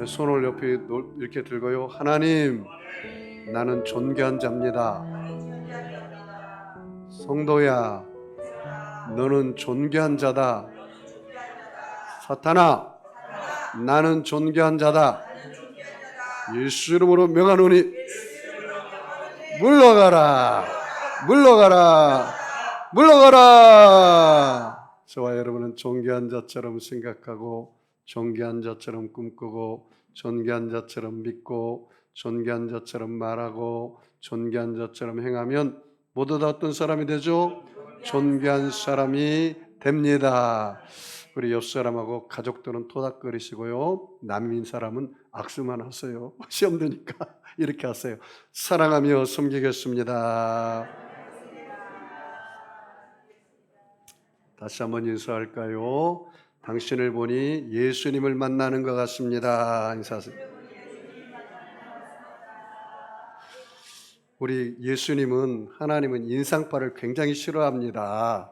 손을 옆에 이렇게 들고요. 하나님, 나는 존귀한 자입니다. 성도야, 너는 존귀한 자다. 사탄아, 나는 존귀한 자다. 예수 이름으로 명하노니 물러가라, 물러가라, 물러가라. 저와 여러분은 존귀한 자처럼 생각하고, 존귀한 자처럼 꿈꾸고, 존귀한 자처럼 믿고, 존귀한 자처럼 말하고, 존귀한 자처럼 행하면 모두 다 어떤 사람이 되죠? 존귀한 사람이 됩니다. 우리 옆 사람하고 가족들은 토닥거리시고요, 남인 사람은 악수만 하세요. 시험 되니까 이렇게 하세요. 사랑하며 섬기겠습니다. 다시 한번 인사할까요? 당신을 보니 예수님을 만나는 것 같습니다. 인사하세요. 우리 예수님은, 하나님은 인상파를 굉장히 싫어합니다.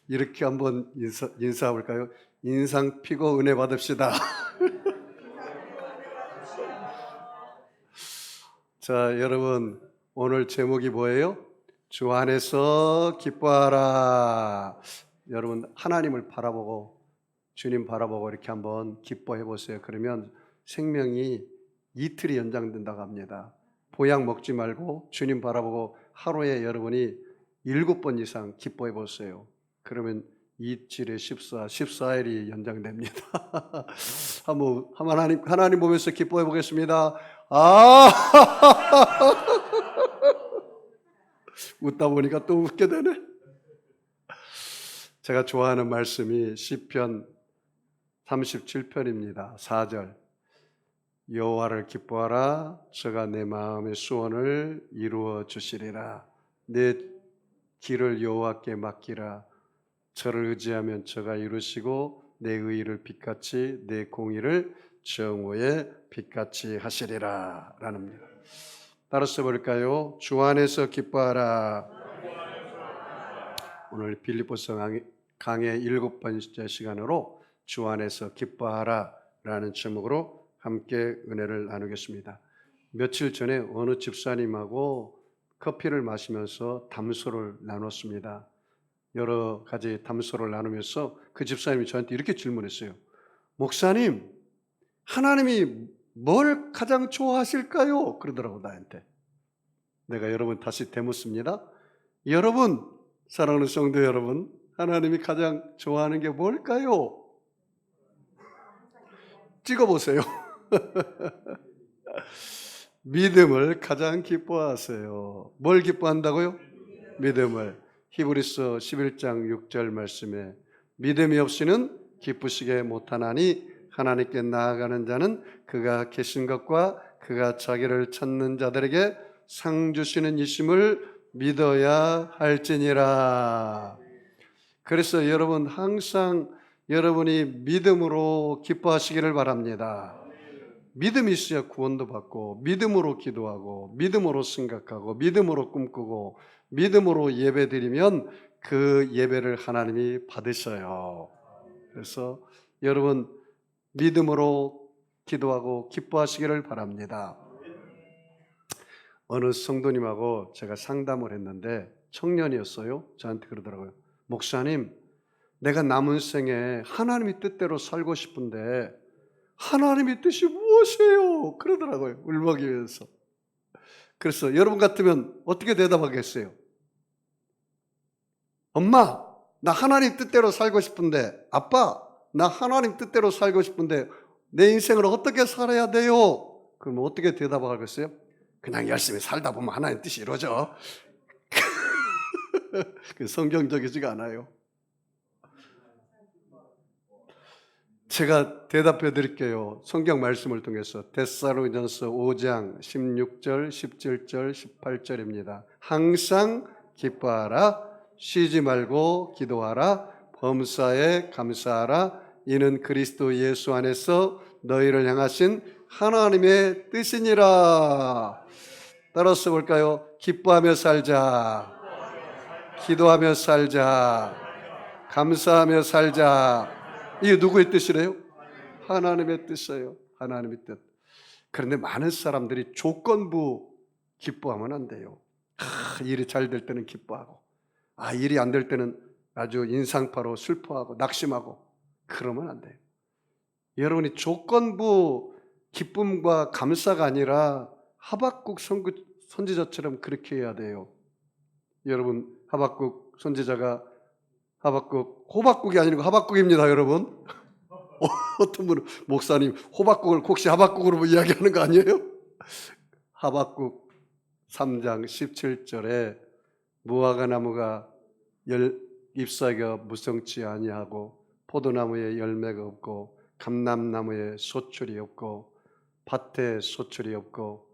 이렇게 한번 인사해볼까요? 인상 피고 은혜 받읍시다. 자, 여러분, 오늘 제목이 뭐예요? 주 안에서 기뻐하라. 여러분, 하나님을 바라보고, 주님 바라보고 이렇게 한번 기뻐해 보세요. 그러면 생명이 이틀이 연장된다고 합니다. 보약 먹지 말고 주님 바라보고 하루에 여러분이 7번 이상 기뻐해 보세요. 그러면 2, 7에 14, 14일이 연장됩니다. 한번 하나님 보면서 기뻐해 보겠습니다. 웃다 보니까 또 웃게 되네. 제가 좋아하는 말씀이 시편 37편입니다. 4절. 여호와를 기뻐하라. 저가 내 마음의 소원을 이루어 주시리라. 내 길을 여호와께 맡기라. 저를 의지하면 저가 이루시고 내 의의를 빛같이 내 공의를 정오에 빛같이 하시리라 라는 말. 따라서 볼까요? 주 안에서 기뻐하라. 오늘 빌립보서 강의 7번째 시간으로 주 안에서 기뻐하라 라는 제목으로 함께 은혜를 나누겠습니다. 며칠 전에 어느 집사님하고 커피를 마시면서 담소를 나눴습니다. 여러 가지 담소를 나누면서 그 집사님이 저한테 이렇게 질문했어요. 목사님, 하나님이 뭘 가장 좋아하실까요? 그러더라고 나한테. 내가 여러분 다시 되묻습니다. 여러분, 사랑하는 성도 여러분, 하나님이 가장 좋아하는 게 뭘까요? 찍어보세요. 믿음을 가장 기뻐하세요. 뭘 기뻐한다고요? 믿음을. 히브리서 11장 6절 말씀에 믿음이 없이는 기쁘시게 못하나니 하나님께 나아가는 자는 그가 계신 것과 그가 자기를 찾는 자들에게 상 주시는 이심을 믿어야 할지니라. 그래서 여러분 항상 여러분이 믿음으로 기뻐하시기를 바랍니다. 믿음이 있어야 구원도 받고, 믿음으로 기도하고, 믿음으로 생각하고, 믿음으로 꿈꾸고, 믿음으로 예배드리면 그 예배를 하나님이 받으셔요. 그래서 여러분 믿음으로 기도하고 기뻐하시기를 바랍니다. 어느 성도님하고 제가 상담을 했는데 청년이었어요. 저한테 그러더라고요. 목사님, 내가 남은 생에 하나님의 뜻대로 살고 싶은데 하나님의 뜻이 무엇이에요? 그러더라고요. 울먹이면서. 그래서 여러분 같으면 어떻게 대답하겠어요? 엄마, 나 하나님 뜻대로 살고 싶은데, 아빠, 나 하나님 뜻대로 살고 싶은데 내 인생을 어떻게 살아야 돼요? 그러면 어떻게 대답하겠어요? 그냥 열심히 살다 보면 하나님 뜻이 이루어져. 성경적이지가 않아요. 제가 대답해 드릴게요. 성경 말씀을 통해서 데살로니가서 5장 16절, 17절, 18절입니다. 항상 기뻐하라, 쉬지 말고 기도하라, 범사에 감사하라. 이는 그리스도 예수 안에서 너희를 향하신 하나님의 뜻이니라. 따라서 볼까요? 기뻐하며 살자, 기도하며 살자, 감사하며 살자. 이게 누구의 뜻이래요? 하나님의 뜻이에요. 하나님의 뜻. 그런데 많은 사람들이 조건부 기뻐하면 안 돼요. 일이 잘 될 때는 기뻐하고, 일이 안 될 때는 아주 인상파로 슬퍼하고 낙심하고, 그러면 안 돼요. 여러분이 조건부 기쁨과 감사가 아니라 하박국 선지자처럼 그렇게 해야 돼요. 여러분, 하박국 선지자가 호박국이 아니고 하박국입니다, 여러분. 어떤 분은 목사님 호박국을 혹시 하박국으로 이야기하는 거 아니에요? 하박국 3장 17절에 무화과 나무가 잎사귀가 무성치 아니하고 포도나무에 열매가 없고 감람나무에 소출이 없고 밭에 소출이 없고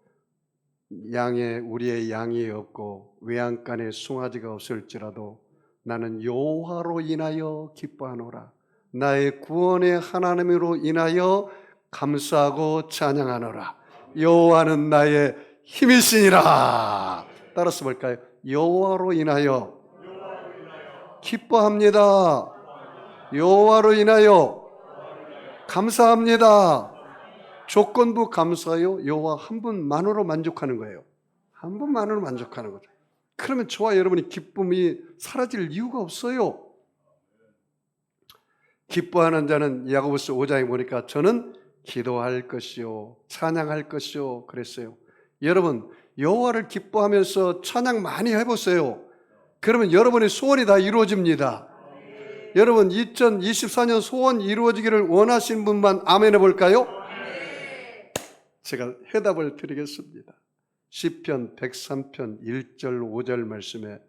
우리의 양이 없고 외양간에 송아지가 없을지라도 나는 여호와로 인하여 기뻐하노라. 나의 구원의 하나님으로 인하여 감사하고 찬양하노라. 여호와는 나의 힘이시니라. 따라서 볼까요? 여호와로 인하여 기뻐합니다. 여호와로 인하여 감사합니다. 조건부 감사요. 여호와 한 분만으로 만족하는 거예요. 한 분만으로 만족하는 거죠. 그러면 저와 여러분이 기쁨이 사라질 이유가 없어요. 기뻐하는 자는 야고보서 5장에 보니까 저는 기도할 것이요 찬양할 것이요 그랬어요. 여러분, 여호와를 기뻐하면서 찬양 많이 해보세요. 그러면 여러분의 소원이 다 이루어집니다. 여러분, 2024년 소원 이루어지기를 원하시는 분만 아멘 해볼까요? 제가 해답을 드리겠습니다. 시편 103편 1절 5절 말씀에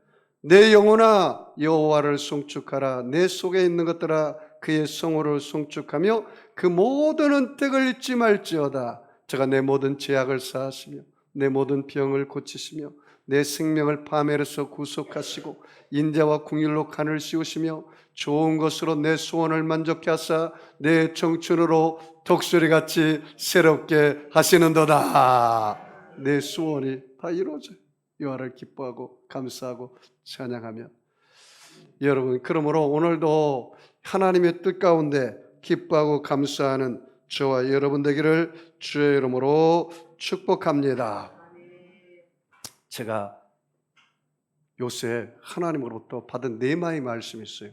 내 영혼아 여호와를 송축하라. 내 속에 있는 것들아 그의 성호를 송축하며 그 모든 은택을 잊지 말지어다. 저가 내 모든 죄악을 사하시며 내 모든 병을 고치시며 내 생명을 파멸에서 구속하시고 인자와 긍휼로 간을 씌우시며 좋은 것으로 내 소원을 만족케 하사 내 청춘으로 독수리같이 새롭게 하시는도다. 내 소원이 다 이루어져요. 여호와를 기뻐하고 감사하고 찬양하며. 여러분, 그러므로 오늘도 하나님의 뜻 가운데 기뻐하고 감사하는 저와 여러분 되기를 주의 이름으로 축복합니다. 제가 요새 하나님으로부터 받은 네마의 말씀이 있어요.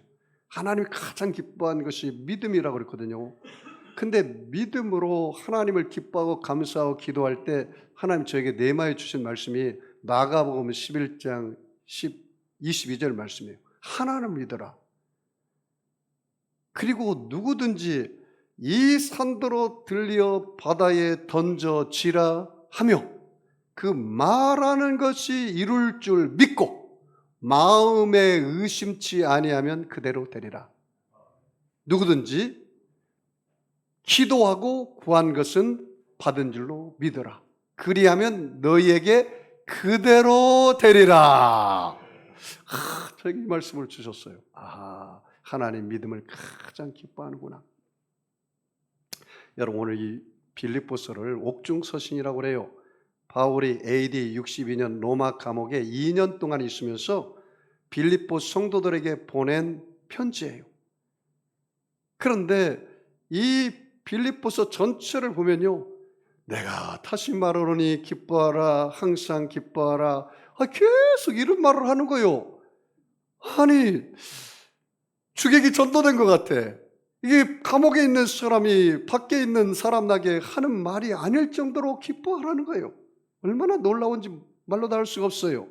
하나님이 가장 기뻐한 것이 믿음이라고 그랬거든요. 근데 믿음으로 하나님을 기뻐하고 감사하고 기도할 때 하나님 저에게 네마에 주신 말씀이 마가복음 11장 22절 말씀이에요. 하나님을 믿어라. 그리고 누구든지 이 산더러 들려 바다에 던져지라 하며 그 말하는 것이 이룰 줄 믿고 마음에 의심치 아니하면 그대로 되리라. 누구든지 기도하고 구한 것은 받은 줄로 믿어라. 그리하면 너희에게 그대로 되리라. 저에게 이 말씀을 주셨어요. 하나님 믿음을 가장 기뻐하는구나. 여러분, 오늘 이 빌립보서를 옥중서신이라고 그래요. 바울이 AD 62년 로마 감옥에 2년 동안 있으면서 빌립보 성도들에게 보낸 편지예요. 그런데 이 빌립보서 전체를 보면요, 내가 다시 말하노니 기뻐하라, 항상 기뻐하라, 계속 이런 말을 하는 거예요. 아니, 주객이 전도된 것 같아. 이게 감옥에 있는 사람이 밖에 있는 사람 나게 하는 말이 아닐 정도로 기뻐하라는 거예요. 얼마나 놀라운지 말로 다 할 수가 없어요.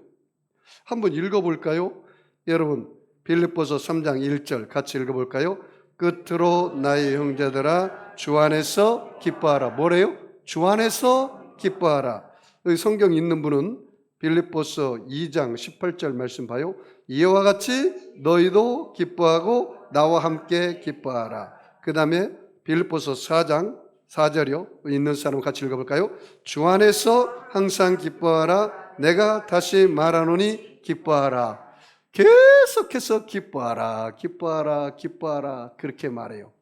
한번 읽어볼까요? 여러분, 빌립보서 3장 1절 같이 읽어볼까요? 끝으로 나의 형제들아 주 안에서 기뻐하라. 뭐래요? 주 안에서 기뻐하라. 여기 성경 있는 분은 빌립보서 2장 18절 말씀 봐요. 이와 같이 너희도 기뻐하고 나와 함께 기뻐하라. 그 다음에 빌립보서 4장 4절이요. 있는 사람 같이 읽어볼까요? 주 안에서 항상 기뻐하라. 내가 다시 말하노니 기뻐하라. 계속해서 기뻐하라, 기뻐하라, 기뻐하라 그렇게 말해요.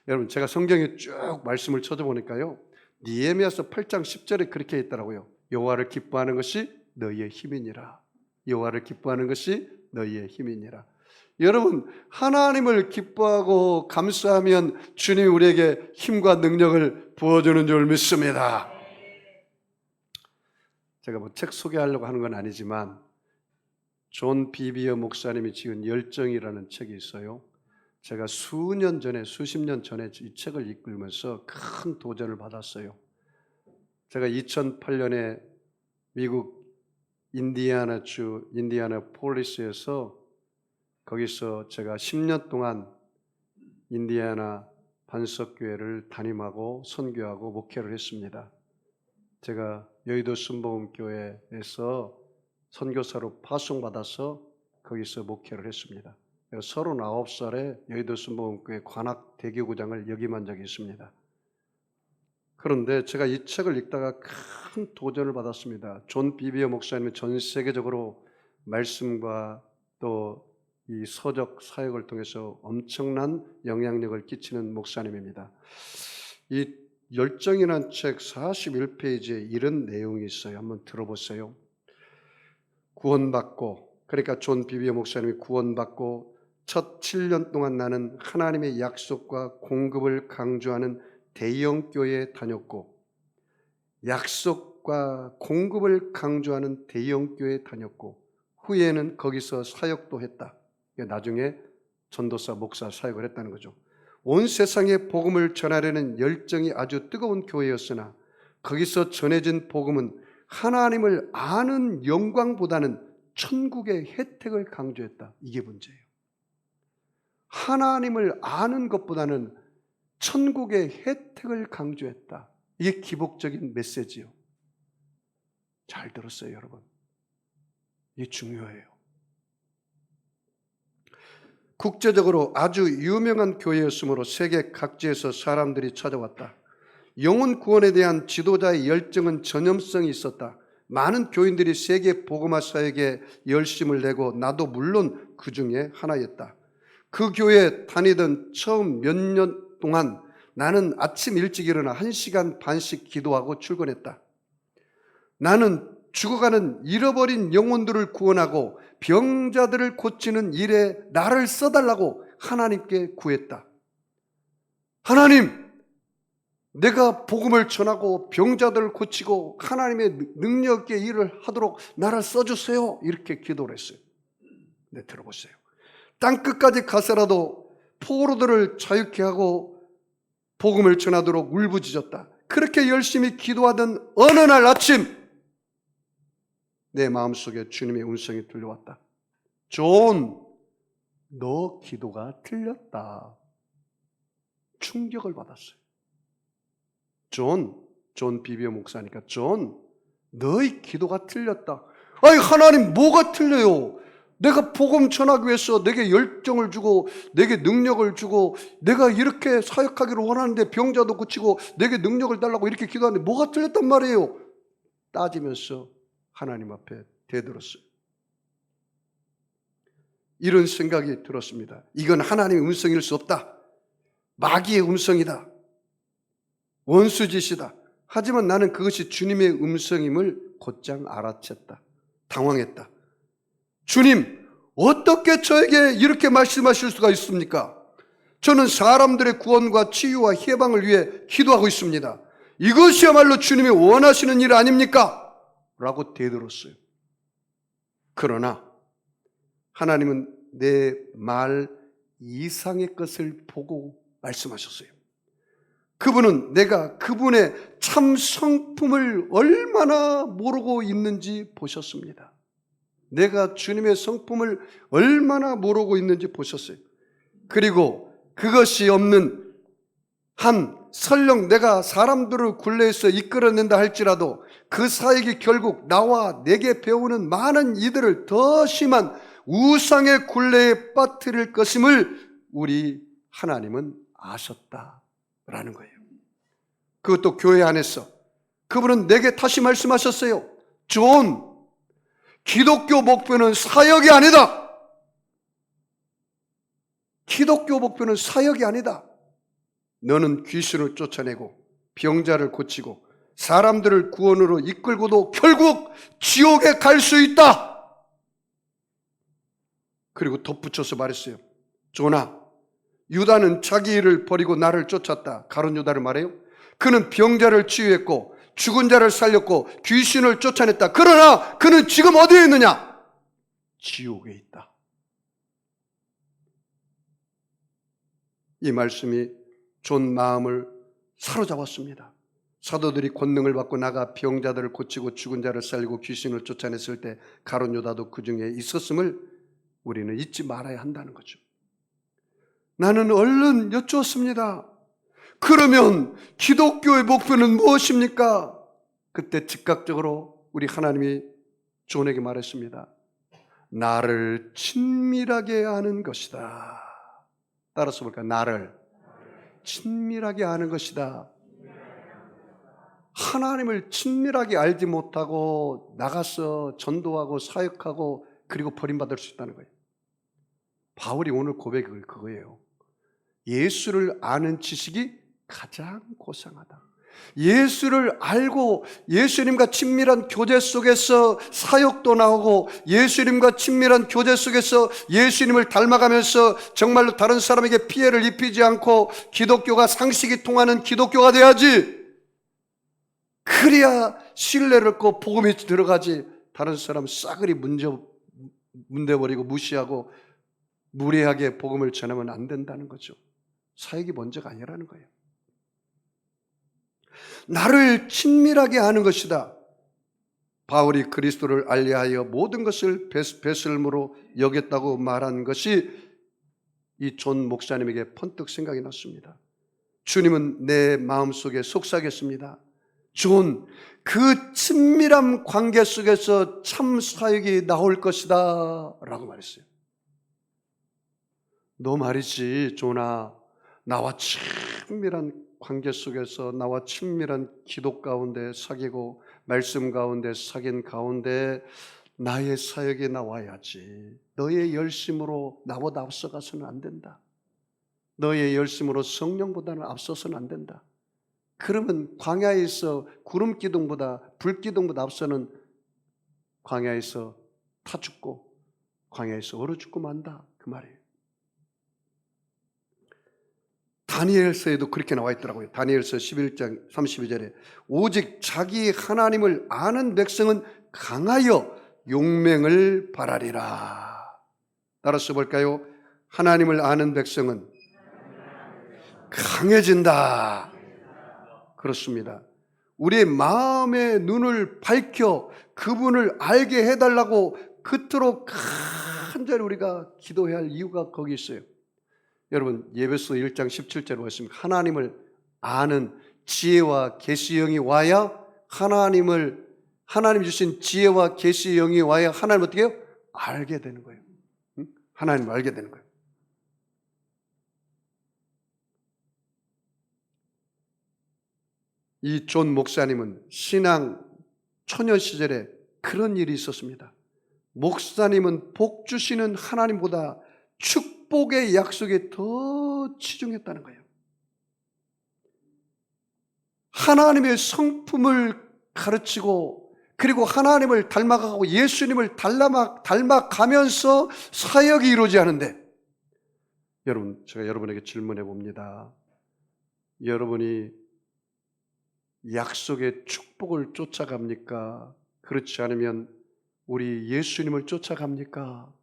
여러분, 제가 성경에 쭉 말씀을 찾아보니까요, 느헤미야서 8장 10절에 그렇게 있더라고요. 여호와를 기뻐하는 것이 너희의 힘이니라. 여호와를 기뻐하는 것이 너희의 힘이니라. 여러분, 하나님을 기뻐하고 감사하면 주님이 우리에게 힘과 능력을 부어주는 줄 믿습니다. 제가 뭐 책 소개하려고 하는 건 아니지만 존 비비어 목사님이 지은 열정이라는 책이 있어요. 제가 수십 년 전에 이 책을 읽으면서 큰 도전을 받았어요. 제가 2008년에 미국 인디애나주 인디애나폴리스에서 거기서 제가 10년 동안 인디애나 반석교회를 담임하고 선교하고 목회를 했습니다. 제가 여의도 순복음교회에서 선교사로 파송받아서 거기서 목회를 했습니다. 39살에 여의도 순복음교회 관악 대교구장을 역임한 적이 있습니다. 그런데 제가 이 책을 읽다가 큰 도전을 받았습니다. 존 비비어 목사님은 전 세계적으로 말씀과 또 이 서적 사역을 통해서 엄청난 영향력을 끼치는 목사님입니다. 이 열정이라는 책 41페이지에 이런 내용이 있어요. 한번 들어보세요. 구원받고, 그러니까 존 비비어 목사님이 구원받고 첫 7년 동안 나는 하나님의 약속과 공급을 강조하는 대형교회에 다녔고, 약속과 공급을 강조하는 대형교회에 다녔고, 후에는 거기서 사역도 했다. 나중에 전도사, 목사 사역을 했다는 거죠. 온 세상에 복음을 전하려는 열정이 아주 뜨거운 교회였으나 거기서 전해진 복음은 하나님을 아는 영광보다는 천국의 혜택을 강조했다. 이게 문제예요. 하나님을 아는 것보다는 천국의 혜택을 강조했다. 이게 기복적인 메시지요. 잘 들었어요, 여러분. 이게 중요해요. 국제적으로 아주 유명한 교회였으므로 세계 각지에서 사람들이 찾아왔다. 영혼 구원에 대한 지도자의 열정은 전염성이 있었다. 많은 교인들이 세계 복음화 사역에 열심을 내고 나도 물론 그 중에 하나였다. 그 교회에 다니던 처음 몇 년 동안 나는 아침 일찍 일어나 1시간 반씩 기도하고 출근했다. 나는 죽어가는 잃어버린 영혼들을 구원하고 병자들을 고치는 일에 나를 써달라고 하나님께 구했다. 하나님, 내가 복음을 전하고 병자들을 고치고 하나님의 능력 있게 일을 하도록 나를 써주세요. 이렇게 기도를 했어요. 네, 들어보세요. 땅끝까지 가서라도 포로들을 자유케 하고 복음을 전하도록 울부짖었다. 그렇게 열심히 기도하던 어느 날 아침 내 마음속에 주님의 음성이 들려왔다. 존, 너 기도가 틀렸다. 충격을 받았어요. 존 비비어 목사니까 존, 너의 기도가 틀렸다. 아니 하나님 뭐가 틀려요? 내가 복음 전하기 위해서 내게 열정을 주고 내게 능력을 주고 내가 이렇게 사역하기를 원하는데 병자도 고치고 내게 능력을 달라고 이렇게 기도하는데 뭐가 틀렸단 말이에요? 따지면서 하나님 앞에 대들었어요. 이런 생각이 들었습니다. 이건 하나님의 음성일 수 없다. 마귀의 음성이다. 원수짓이다. 하지만 나는 그것이 주님의 음성임을 곧장 알아챘다. 당황했다. 주님, 어떻게 저에게 이렇게 말씀하실 수가 있습니까? 저는 사람들의 구원과 치유와 해방을 위해 기도하고 있습니다. 이것이야말로 주님이 원하시는 일 아닙니까? 라고 대들었어요. 그러나 하나님은 내 말 이상의 것을 보고 말씀하셨어요. 그분은 내가 그분의 참 성품을 얼마나 모르고 있는지 보셨습니다. 내가 주님의 성품을 얼마나 모르고 있는지 보셨어요. 그리고 그것이 없는 한 설령 내가 사람들을 굴레에서 이끌어낸다 할지라도 그 사역이 결국 나와 내게 배우는 많은 이들을 더 심한 우상의 굴레에 빠뜨릴 것임을 우리 하나님은 아셨다라는 거예요. 그것도 교회 안에서 그분은 내게 다시 말씀하셨어요. 존, 기독교 목표는 사역이 아니다. 기독교 목표는 사역이 아니다. 너는 귀신을 쫓아내고 병자를 고치고 사람들을 구원으로 이끌고도 결국 지옥에 갈 수 있다. 그리고 덧붙여서 말했어요. 존아, 유다는 자기 일을 버리고 나를 쫓았다. 가룟 유다를 말해요. 그는 병자를 치유했고 죽은 자를 살렸고 귀신을 쫓아냈다. 그러나 그는 지금 어디에 있느냐? 지옥에 있다. 이 말씀이 존 마음을 사로잡았습니다. 사도들이 권능을 받고 나가 병자들을 고치고 죽은 자를 살리고 귀신을 쫓아냈을 때 가룟 유다도 그 중에 있었음을 우리는 잊지 말아야 한다는 거죠. 나는 얼른 여쭈었습니다. 그러면 기독교의 목표는 무엇입니까? 그때 즉각적으로 우리 하나님이 존에게 말했습니다. 나를 친밀하게 아는 것이다. 따라서 볼까요? 나를 친밀하게 아는 것이다. 하나님을 친밀하게 알지 못하고 나가서 전도하고 사역하고 그리고 버림받을 수 있다는 거예요. 바울이 오늘 고백이 그거예요. 예수를 아는 지식이 가장 고상하다. 예수를 알고 예수님과 친밀한 교제 속에서 사역도 나오고 예수님과 친밀한 교제 속에서 예수님을 닮아가면서 정말로 다른 사람에게 피해를 입히지 않고 기독교가 상식이 통하는 기독교가 돼야지. 그래야 신뢰를 얻고 복음이 들어가지. 다른 사람 싸그리 문대버리고 무시하고 무례하게 복음을 전하면 안 된다는 거죠. 사역이 먼저가 아니라는 거예요. 나를 친밀하게 아는 것이다. 바울이 그리스도를 알리하여 모든 것을 배설물로 여겼다고 말한 것이 이 존 목사님에게 번뜩 생각이 났습니다. 주님은 내 마음속에 속삭였습니다. 존, 그 친밀한 관계 속에서 참 사역이 나올 것이다 라고 말했어요. 너 말이지 존아, 나와 친밀한 관계 속에서 나와 친밀한 기도 가운데 사귀고 말씀 가운데 사귄 가운데 나의 사역에 나와야지. 너의 열심으로 나보다 앞서가서는 안 된다. 너의 열심으로 성령보다는 앞서서는 안 된다. 그러면 광야에서 구름 기둥보다 불 기둥보다 앞서는 광야에서 타 죽고 광야에서 얼어 죽고 만다 그 말이에요. 다니엘서에도 그렇게 나와 있더라고요. 다니엘서 11장 32절에 오직 자기 하나님을 아는 백성은 강하여 용맹을 발하리라. 따라서 볼까요? 하나님을 아는 백성은 강해진다. 그렇습니다. 우리의 마음의 눈을 밝혀 그분을 알게 해달라고 그토록 간절히 우리가 기도해야 할 이유가 거기 있어요. 여러분 예배서 1장 17절에 보겠습니다. 하나님을 아는 지혜와 계시의 영이 와야 하나님 주신 지혜와 계시의 영이 와야 하나님을 어떻게 해요? 알게 되는 거예요. 하나님을 알게 되는 거예요. 이 존 목사님은 신앙 초년 시절에 그런 일이 있었습니다. 목사님은 복 주시는 하나님보다 축복의 약속에 더 치중했다는 거예요. 하나님의 성품을 가르치고 그리고 하나님을 닮아가고 예수님을 닮아가면서 사역이 이루어지지 않은데, 여러분, 제가 여러분에게 질문해 봅니다. 여러분이 약속의 축복을 쫓아갑니까? 그렇지 않으면 우리 예수님을 쫓아갑니까?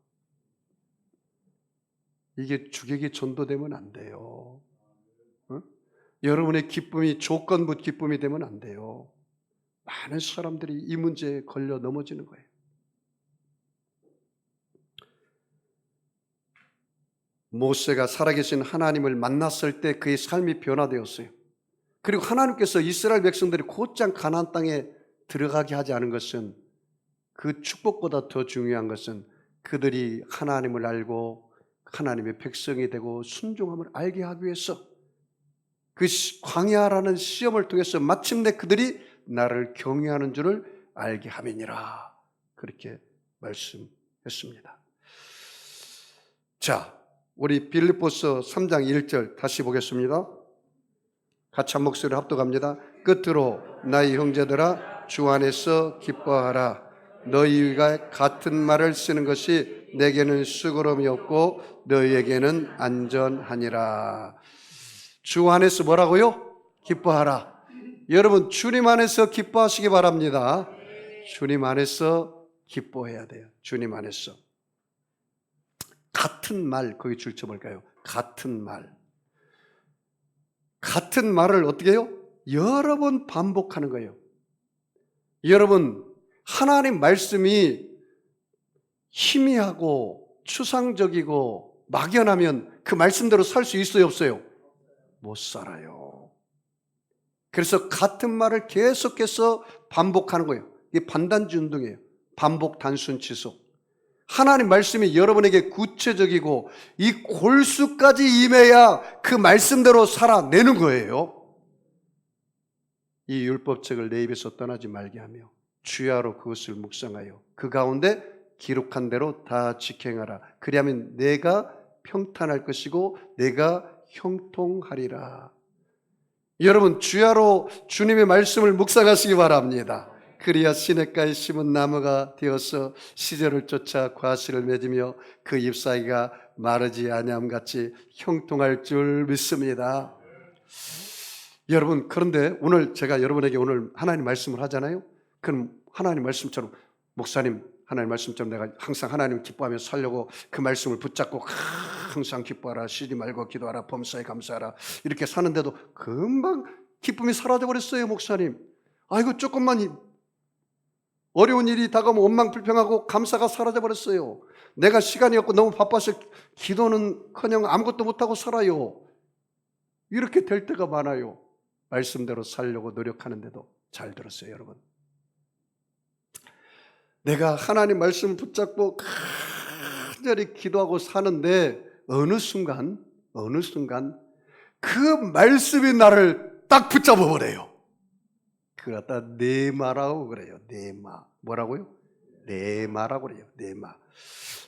이게 주객이 전도되면 안 돼요. 여러분의 기쁨이 조건부 기쁨이 되면 안 돼요. 많은 사람들이 이 문제에 걸려 넘어지는 거예요. 모세가 살아계신 하나님을 만났을 때 그의 삶이 변화되었어요. 그리고 하나님께서 이스라엘 백성들이 곧장 가나안 땅에 들어가게 하지 않은 것은, 그 축복보다 더 중요한 것은 그들이 하나님을 알고 하나님의 백성이 되고 순종함을 알게 하기 위해서 그 광야라는 시험을 통해서 마침내 그들이 나를 경외하는 줄을 알게 함이니라, 그렇게 말씀했습니다. 자, 우리 빌립보서 3장 1절 다시 보겠습니다. 같이 한 목소리로 합독합니다. 끝으로 나의 형제들아 주 안에서 기뻐하라. 너희가 같은 말을 쓰는 것이 내게는 수고로움이 없고 너희에게는 안전하니라. 주 안에서 뭐라고요? 기뻐하라. 여러분 주님 안에서 기뻐하시기 바랍니다. 주님 안에서 기뻐해야 돼요. 주님 안에서. 같은 말, 거기 줄쳐 볼까요? 같은 말. 같은 말을 어떻게 해요? 여러 번 반복하는 거예요. 여러분, 하나님 말씀이 희미하고 추상적이고 막연하면 그 말씀대로 살 수 있어요, 없어요? 못 살아요. 그래서 같은 말을 계속해서 반복하는 거예요. 이게 반단지 운동이에요. 반복, 단순, 지속. 하나님 말씀이 여러분에게 구체적이고 이 골수까지 임해야 그 말씀대로 살아내는 거예요. 이 율법책을 내 입에서 떠나지 말게 하며 주야로 그것을 묵상하여 그 가운데 기록한 대로 다 지켜행하라. 그리하면 내가 평탄할 것이고 내가 형통하리라. 여러분 주야로 주님의 말씀을 묵상하시기 바랍니다. 그리야 시냇가에 심은 나무가 되어서 시절을 쫓아 과실을 맺으며 그 잎사귀가 마르지 아니함같이 형통할 줄 믿습니다. 여러분, 그런데 오늘 제가 여러분에게 오늘 하나님 말씀을 하잖아요. 그럼 하나님 말씀처럼, 목사님 하나님 말씀처럼 내가 항상 하나님 기뻐하며 살려고 그 말씀을 붙잡고 항상 기뻐하라, 쉬지 말고 기도하라, 범사에 감사하라 이렇게 사는데도 금방 기쁨이 사라져 버렸어요. 목사님, 아이고 조금만 어려운 일이 다가오면 원망불평하고 감사가 사라져 버렸어요. 내가 시간이 없고 너무 바빠서 기도는커녕 아무것도 못하고 살아요. 이렇게 될 때가 많아요. 말씀대로 살려고 노력하는데도. 잘 들었어요, 여러분. 내가 하나님 말씀을 붙잡고 간절히 기도하고 사는데 어느 순간 그 말씀이 나를 딱 붙잡아 버려요. 그걸 갖다 네마라고 그래요. 네마. 뭐라고요? 네마라고 그래요. 네마.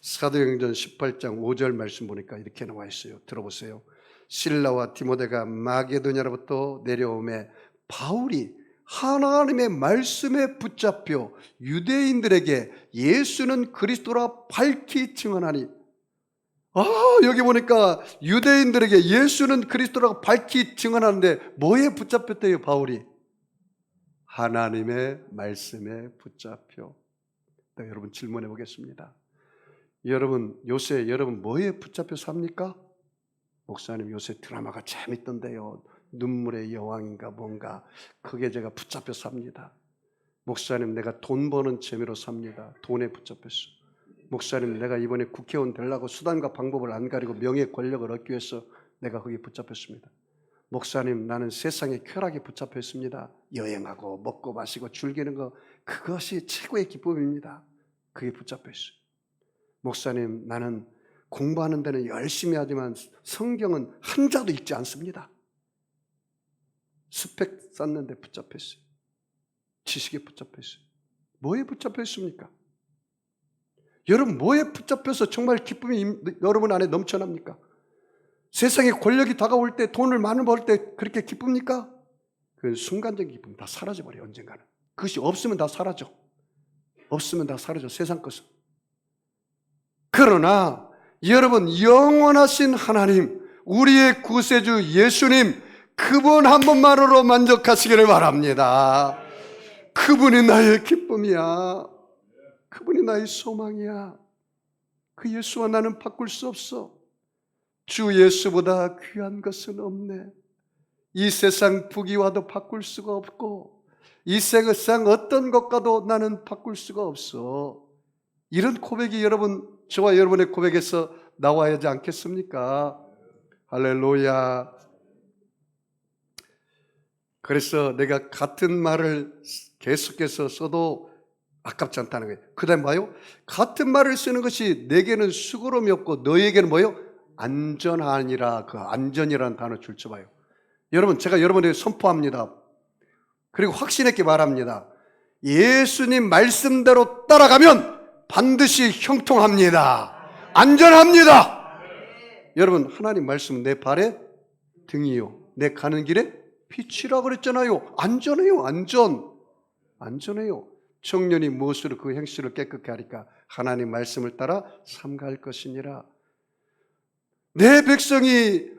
사도행전 18장 5절 말씀 보니까 이렇게 나와 있어요. 들어보세요. 실라와 디모데가 마게도냐로부터 내려오매 바울이 하나님의 말씀에 붙잡혀 유대인들에게 예수는 그리스도라 밝히 증언하니, 여기 보니까 유대인들에게 예수는 그리스도라고 밝히 증언하는데 뭐에 붙잡혔대요, 바울이? 하나님의 말씀에 붙잡혀. 여러분 질문해 보겠습니다. 여러분 요새 뭐에 붙잡혀 삽니까? 목사님 요새 드라마가 재밌던데요. 눈물의 여왕인가 뭔가 그게 제가 붙잡혀 삽니다. 목사님 내가 돈 버는 재미로 삽니다. 돈에 붙잡혔어. 목사님 내가 이번에 국회의원 되려고 수단과 방법을 안 가리고 명예 권력을 얻기 위해서 내가 거기에 붙잡혔습니다. 목사님 나는 세상의 쾌락에 붙잡혀 있습니다. 여행하고 먹고 마시고 즐기는 거 그것이 최고의 기쁨입니다. 그게 붙잡혀 있어요. 목사님 나는 공부하는 데는 열심히 하지만 성경은 한 자도 읽지 않습니다. 스펙 쌓는데 붙잡혀 있어요. 지식에 붙잡혀 있어요. 뭐에 붙잡혀 있습니까? 여러분 뭐에 붙잡혀서 정말 기쁨이 여러분 안에 넘쳐납니까? 세상에 권력이 다가올 때 돈을 많이 벌 때 그렇게 기쁩니까? 그 순간적인 기쁨 다 사라져버려요. 언젠가는. 그것이 없으면 다 사라져. 없으면 다 사라져. 세상 것은. 그러나 여러분 영원하신 하나님 우리의 구세주 예수님 그분 한 분만으로 만족하시기를 바랍니다. 그분이 나의 기쁨이야. 그분이 나의 소망이야. 그 예수와 나는 바꿀 수 없어. 주 예수보다 귀한 것은 없네. 이 세상 부귀와도 바꿀 수가 없고 이 세상 어떤 것과도 나는 바꿀 수가 없어. 이런 고백이 여러분 저와 여러분의 고백에서 나와야 하지 않겠습니까? 할렐루야. 그래서 내가 같은 말을 계속해서 써도 아깝지 않다는 거예요. 그 다음에 뭐요? 같은 말을 쓰는 것이 내게는 수고로움이 없고 너에게는 뭐요? 안전하니라. 그 안전이라는 단어 줄쳐봐요. 여러분 제가 여러분에게 선포합니다. 그리고 확신 있게 말합니다. 예수님 말씀대로 따라가면 반드시 형통합니다. 안전합니다. 여러분 하나님 말씀은 내 발의 등이요 내 가는 길에 빛이라 그랬잖아요. 안전해요. 안전해요. 청년이 무엇으로 그 행실을 깨끗게 하리까? 하나님 말씀을 따라 삼가할 것이니라. 내 백성이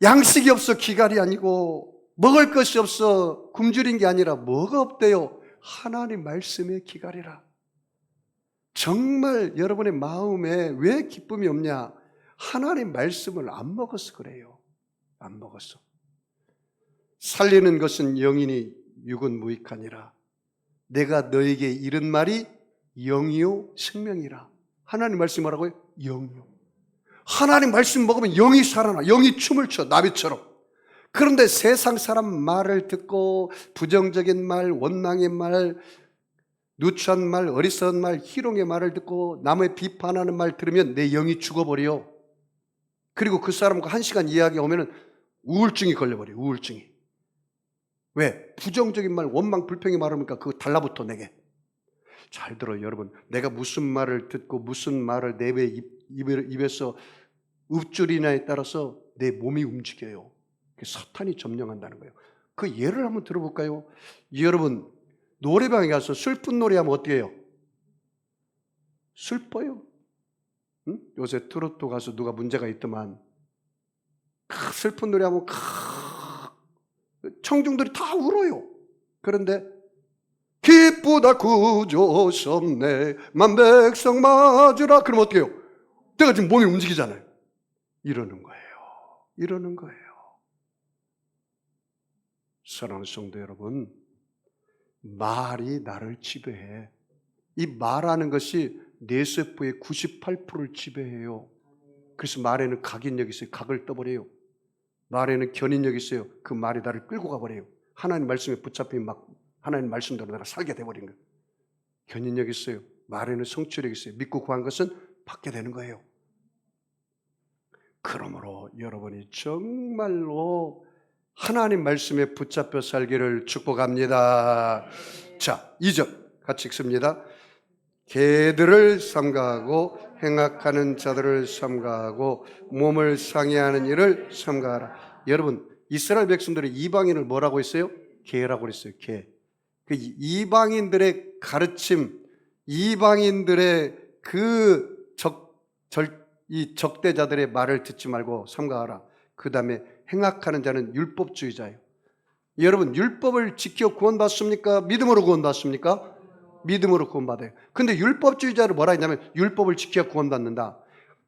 양식이 없어 기갈이 아니고 먹을 것이 없어 굶주린 게 아니라 뭐가 없대요? 하나님 말씀에 기갈이라. 정말 여러분의 마음에 왜 기쁨이 없냐? 하나님 말씀을 안 먹어서 그래요. 안 먹었어. 살리는 것은 영이니 육은 무익하니라. 내가 너에게 이른 말이 영이요 생명이라. 하나님 말씀 뭐라고요? 영이요. 하나님 말씀 먹으면 영이 살아나. 영이 춤을 춰 나비처럼. 그런데 세상 사람 말을 듣고 부정적인 말, 원망의 말, 누추한 말, 어리석은 말, 희롱의 말을 듣고 남의 비판하는 말 들으면 내 영이 죽어버려. 그리고 그 사람과 1시간 이야기하면 우울증이 걸려버려요. 우울증이. 왜? 부정적인 말, 원망, 불평의 말하니까 그거 달라붙어 내게. 잘 들어요 여러분. 내가 무슨 말을 듣고 무슨 말을 내 입에서 읊조리냐에 따라서 내 몸이 움직여요. 사탄이 점령한다는 거예요. 그 예를 한번 들어볼까요? 여러분 노래방에 가서 슬픈 노래하면 어떻게 해요? 슬퍼요. 응? 요새 트로트 가서 누가 문제가 있더만 슬픈 노래하면 청중들이 다 울어요. 그런데 기쁘다 구조섭네 만백성 맞으라 그러면 어떻게 해요? 내가 지금 몸이 움직이잖아요. 이러는 거예요. 이러는 거예요. 사랑하는 성도 여러분, 말이 나를 지배해. 이 말하는 것이 뇌세포의 98%를 지배해요. 그래서 말에는 각인력이 있어요. 각을 떠버려요. 말에는 견인력이 있어요. 그 말이 나를 끌고 가버려요. 하나님 말씀에 붙잡히면 막 하나님 말씀대로 내가 살게 돼버린 거예요. 견인력이 있어요. 말에는 성취력이 있어요. 믿고 구한 것은 받게 되는 거예요. 그러므로 여러분이 정말로 하나님 말씀에 붙잡혀 살기를 축복합니다. 자, 2절 같이 읽습니다. 개들을 삼가하고 행악하는 자들을 삼가하고 몸을 상해하는 일을 삼가하라. 여러분 이스라엘 백성들이 이방인을 뭐라고 했어요? 개라고 했어요. 개. 그 이방인들의 가르침, 이방인들의 이 적대자들의 말을 듣지 말고 삼가하라. 그 다음에 행악하는 자는 율법주의자예요. 여러분 율법을 지켜 구원받습니까? 믿음으로 구원받습니까? 믿음으로 구원받아요. 근데 율법주의자를 뭐라 했냐면 율법을 지켜야 구원받는다.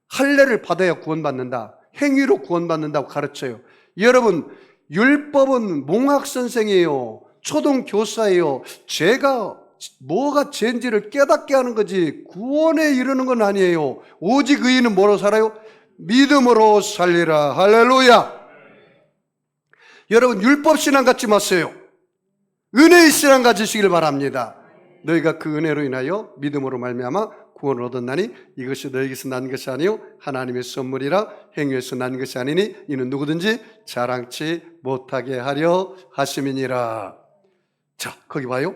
할례를 받아야 구원받는다. 행위로 구원받는다고 가르쳐요. 여러분 율법은 몽학선생이에요. 초등교사예요. 죄가 뭐가 죄인지를 깨닫게 하는 거지 구원에 이르는 건 아니에요. 오직 의인은 뭐로 살아요? 믿음으로 살리라. 할렐루야. 여러분 율법신앙 갖지 마세요. 은혜의 신앙 가지시길 바랍니다. 너희가 그 은혜로 인하여 믿음으로 말미암아 구원을 얻었나니 이것이 너희에게서 난 것이 아니요 하나님의 선물이라. 행위에서 난 것이 아니니 이는 누구든지 자랑치 못하게 하려 하심이니라. 자 거기 봐요.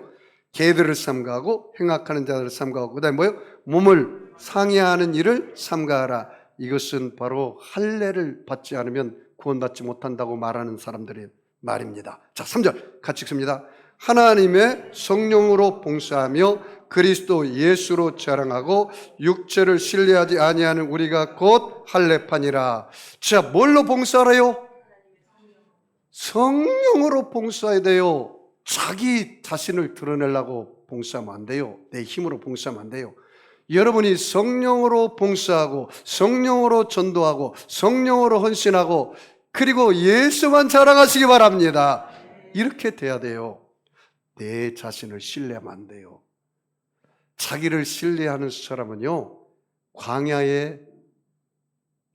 개들을 삼가하고 행악하는 자들을 삼가하고 그 다음에 뭐요? 몸을 상해하는 일을 삼가하라. 이것은 바로 할례를 받지 않으면 구원받지 못한다고 말하는 사람들의 말입니다. 자 3절 같이 읽습니다. 하나님의 성령으로 봉사하며 그리스도 예수로 자랑하고 육체를 신뢰하지 아니하는 우리가 곧 할례판이라. 자 뭘로 봉사하래요? 성령으로 봉사해야 돼요. 자기 자신을 드러내려고 봉사하면 안 돼요. 내 힘으로 봉사하면 안 돼요. 여러분이 성령으로 봉사하고 성령으로 전도하고 성령으로 헌신하고 그리고 예수만 자랑하시기 바랍니다. 이렇게 돼야 돼요. 내 자신을 신뢰하면 안 돼요. 자기를 신뢰하는 사람은요 광야의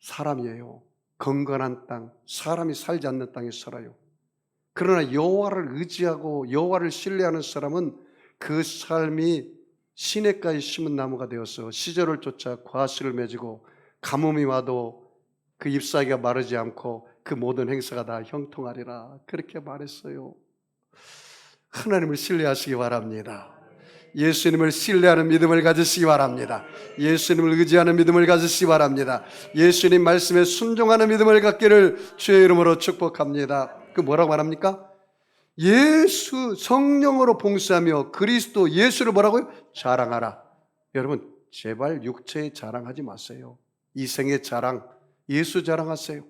사람이에요. 건건한 땅, 사람이 살지 않는 땅에 살아요. 그러나 여호와를 의지하고 여호와를 신뢰하는 사람은 그 삶이 시냇가에 심은 나무가 되어서 시절을 쫓아 과실을 맺고 가뭄이 와도 그 잎사귀가 마르지 않고 그 모든 행사가 다 형통하리라. 그렇게 말했어요. 하나님을 신뢰하시기 바랍니다. 예수님을 신뢰하는 믿음을 가지시기 바랍니다. 예수님을 의지하는 믿음을 가지시기 바랍니다. 예수님 말씀에 순종하는 믿음을 갖기를 주의 이름으로 축복합니다. 그 뭐라고 말합니까? 예수 성령으로 봉사하며 그리스도 예수를 뭐라고요? 자랑하라. 여러분 제발 육체의 자랑하지 마세요. 이생의 자랑, 예수 자랑하세요.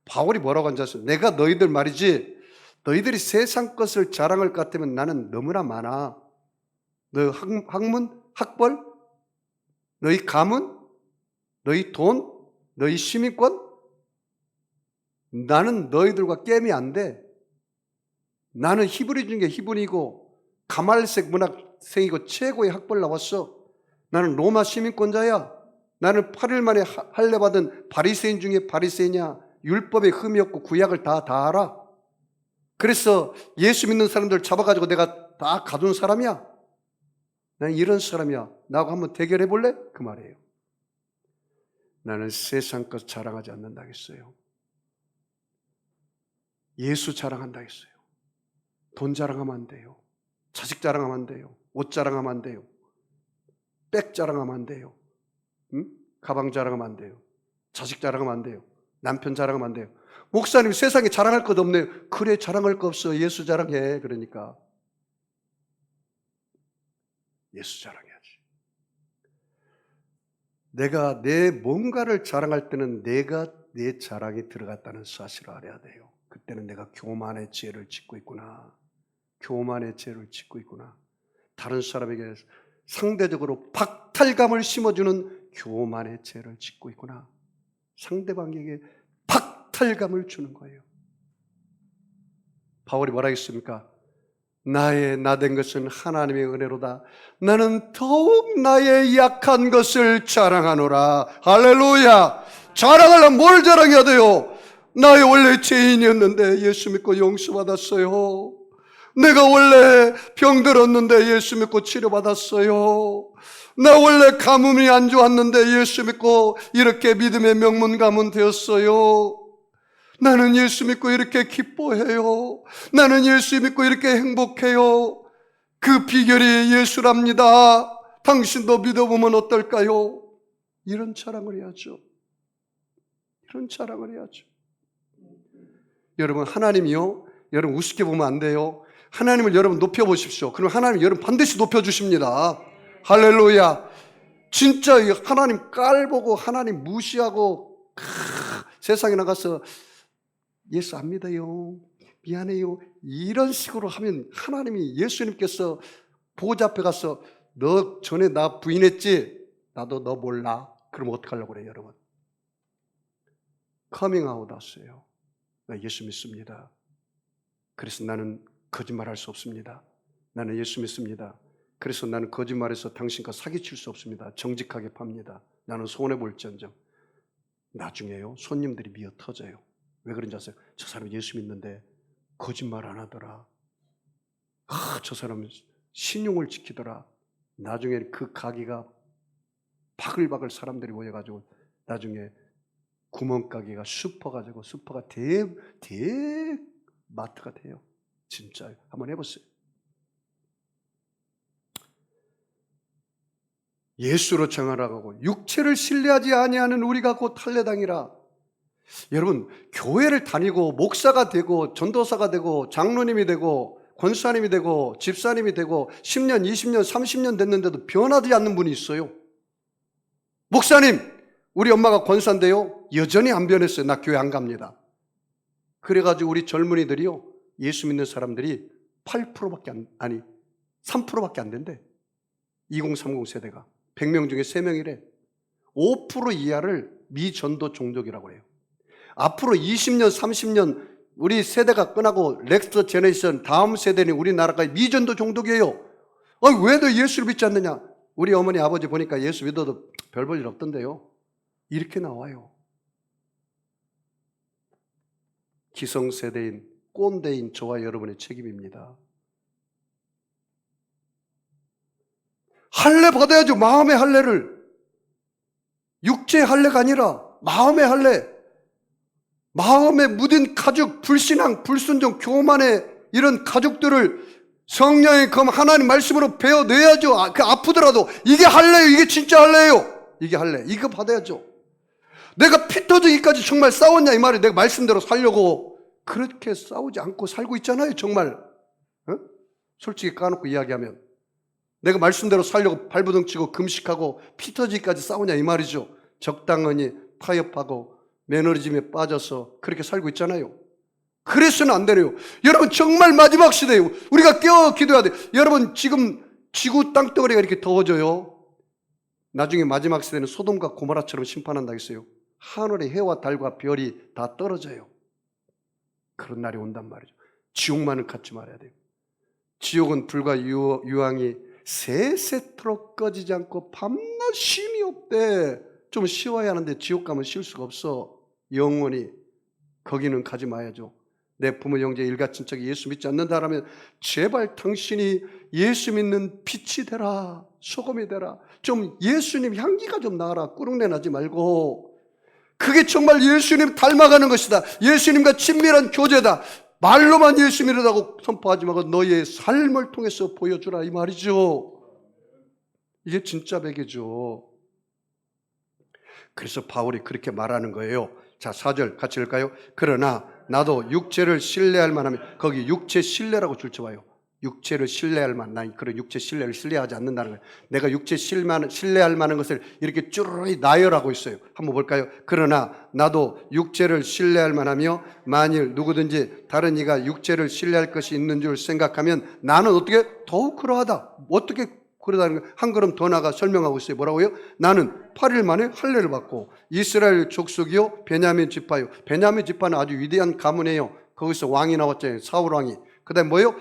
바울이 뭐라고 앉았어요? 내가 너희들 말이지 너희들이 세상 것을 자랑할 것 같으면 나는 너무나 많아. 너 학문, 학벌, 너희 가문, 너희 돈, 너희 시민권, 나는 너희들과 게임이 안 돼. 나는 히브리 중에 히브리고 가말색 문학생이고 최고의 학벌 나왔어. 나는 로마 시민권자야. 나는 8일 만에 할례 받은 바리새인 중에 바리새인이야. 율법에 흠이 없고 구약을 다 알아. 그래서 예수 믿는 사람들 잡아가지고 내가 다 가둔 사람이야. 난 이런 사람이야. 나하고 한번 대결해 볼래? 그 말이에요. 나는 세상 것 자랑하지 않는다 했어요. 예수 자랑한다 했어요. 돈 자랑하면 안 돼요. 자식 자랑하면 안 돼요. 옷 자랑하면 안 돼요. 백 자랑하면 안 돼요. 가방 자랑하면 안 돼요. 자식 자랑하면 안 돼요. 남편 자랑하면 안 돼요. 목사님 세상에 자랑할 것 없네요. 그래 자랑할 거 없어. 예수 자랑해. 그러니까 예수 자랑해야지. 내가 내 뭔가를 자랑할 때는 내가 내 자랑이 들어갔다는 사실을 알아야 돼요. 그때는 내가 교만의 죄를 짓고 있구나. 교만의 죄를 짓고 있구나. 다른 사람에게 상대적으로 박탈감을 심어주는 교만의 죄를 짓고 있구나. 상대방에게 박탈감을 주는 거예요. 바울이 뭐라 했습니까? 나의 나된 것은 하나님의 은혜로다. 나는 더욱 나의 약한 것을 자랑하노라. 할렐루야. 자랑하려면 뭘 자랑해야 돼요? 나의 원래 죄인이었는데 예수 믿고 용서받았어요. 내가 원래 병들었는데 예수 믿고 치료받았어요. 나 원래 가뭄이 안 좋았는데 예수 믿고 이렇게 믿음의 명문 가문 되었어요. 나는 예수 믿고 이렇게 기뻐해요. 나는 예수 믿고 이렇게 행복해요. 그 비결이 예수랍니다. 당신도 믿어보면 어떨까요? 이런 자랑을 해야죠. 이런 자랑을 해야죠. 여러분, 하나님이요, 여러분 우습게 보면 안 돼요. 하나님을 여러분 높여보십시오. 그럼 하나님 여러분 반드시 높여주십니다. 할렐루야. 진짜 하나님 깔보고 하나님 무시하고 세상에 나가서 예수 안 믿어요, 미안해요, 이런 식으로 하면 하나님이, 예수님께서 보좌 앞에 가서 너 전에 나 부인했지? 나도 너 몰라. 그럼 어떡하려고 그래요, 여러분? 커밍아웃 하세요. 나 예수 믿습니다. 그래서 나는 거짓말할 수 없습니다. 나는 예수 믿습니다. 그래서 나는 거짓말해서 당신과 사기칠 수 없습니다. 정직하게 팝니다. 나는 손해볼지언정. 나중에요, 손님들이 미어 터져요. 왜 그런지 아세요? 저 사람 예수 믿는데 거짓말 안 하더라. 저 사람 신용을 지키더라. 나중에 그 가게가 바글바글 사람들이 모여가지고 나중에 구멍가게가 슈퍼가 되고 슈퍼가 대마트가 돼요. 진짜요. 한번 해보세요. 예수로 정하라고 육체를 신뢰하지 아니하는 우리가 곧 할례당이라. 여러분, 교회를 다니고 목사가 되고 전도사가 되고 장로님이 되고 권사님이 되고 집사님이 되고 10년, 20년, 30년 됐는데도 변하지 않는 분이 있어요. 목사님, 우리 엄마가 권사인데요, 여전히 안 변했어요. 나 교회 안 갑니다. 그래가지고 우리 젊은이들이요, 예수 믿는 사람들이 8%밖에 3%밖에 안 된대. 2030 세대가 100명 중에 3명이래. 5% 이하를 미전도 종족이라고 해요. 앞으로 20년, 30년 우리 세대가 끝나고 넥스트 제너레이션 다음 세대는 우리나라가 미전도 종족이에요. 왜 너 예수를 믿지 않느냐? 우리 어머니 아버지 보니까 예수 믿어도 별 볼 일 없던데요. 이렇게 나와요. 기성세대인 꼰대인 저와 여러분의 책임입니다. 할례 받아야죠. 마음의 할례를. 육체의 할례가 아니라 마음의 할례. 마음에 묻은 가죽, 불신앙, 불순종, 교만의 이런 가죽들을 성령의 검 하나님 말씀으로 베어내야죠. 아프더라도 이게 할례예요. 이게 진짜 할례예요. 이게 할례. 이거 받아야죠. 내가 피 터지기까지 정말 싸웠냐 이 말이에요. 내가 말씀대로 살려고. 그렇게 싸우지 않고 살고 있잖아요. 정말. 솔직히 까놓고 이야기하면 내가 말씀대로 살려고 발버둥 치고 금식하고 피 터지기까지 싸우냐 이 말이죠. 적당히 타협하고 매너리즘에 빠져서 그렇게 살고 있잖아요. 그래서는 안 되네요. 여러분 정말 마지막 시대예요. 우리가 깨어 기도해야 돼요. 여러분 지금 지구 땅덩어리가 이렇게 더워져요. 나중에 마지막 시대는 소돔과 고모라처럼 심판한다 했어요. 하늘의 해와 달과 별이 다 떨어져요. 그런 날이 온단 말이죠. 지옥만은 갖지 말아야 돼요. 지옥은 불과 유황이 세세토록 꺼지지 않고 밤낮 쉼이 없대. 좀 쉬어야 하는데 지옥 가면 쉴 수가 없어. 영원히. 거기는 가지 마야죠. 내 부모, 형제, 일가, 친척이 예수 믿지 않는다라면 제발 당신이 예수 믿는 빛이 되라. 소금이 되라. 좀 예수님 향기가 좀 나라. 꾸룩내 나지 말고. 그게 정말 예수님 닮아가는 것이다. 예수님과 친밀한 교제다. 말로만 예수 믿으라고 선포하지 말고 너의 삶을 통해서 보여주라 이 말이죠. 이게 진짜 베개죠. 그래서 바울이 그렇게 말하는 거예요. 자, 4절 같이 읽을까요? 그러나 나도 육체를 신뢰할 만하면, 거기 육체 신뢰라고 줄쳐봐요. 육체를 신뢰할 만한, 난 그런 육체 신뢰를 신뢰하지 않는다는 거예요. 내가 육체 신뢰할 만한 것을 이렇게 쭈르르 나열하고 있어요. 한번 볼까요? 그러나 나도 육체를 신뢰할 만하며 만일 누구든지 다른 이가 육체를 신뢰할 것이 있는 줄 생각하면 나는 어떻게? 더욱 그러하다. 어떻게 그러다는 거 한 걸음 더 나가 설명하고 있어요. 뭐라고요? 나는 8일 만에 할례를 받고 이스라엘 족속이요 베냐민 지파요. 베냐민 지파는 아주 위대한 가문이에요. 거기서 왕이 나왔잖아요. 사울 왕이. 그다음에 뭐요?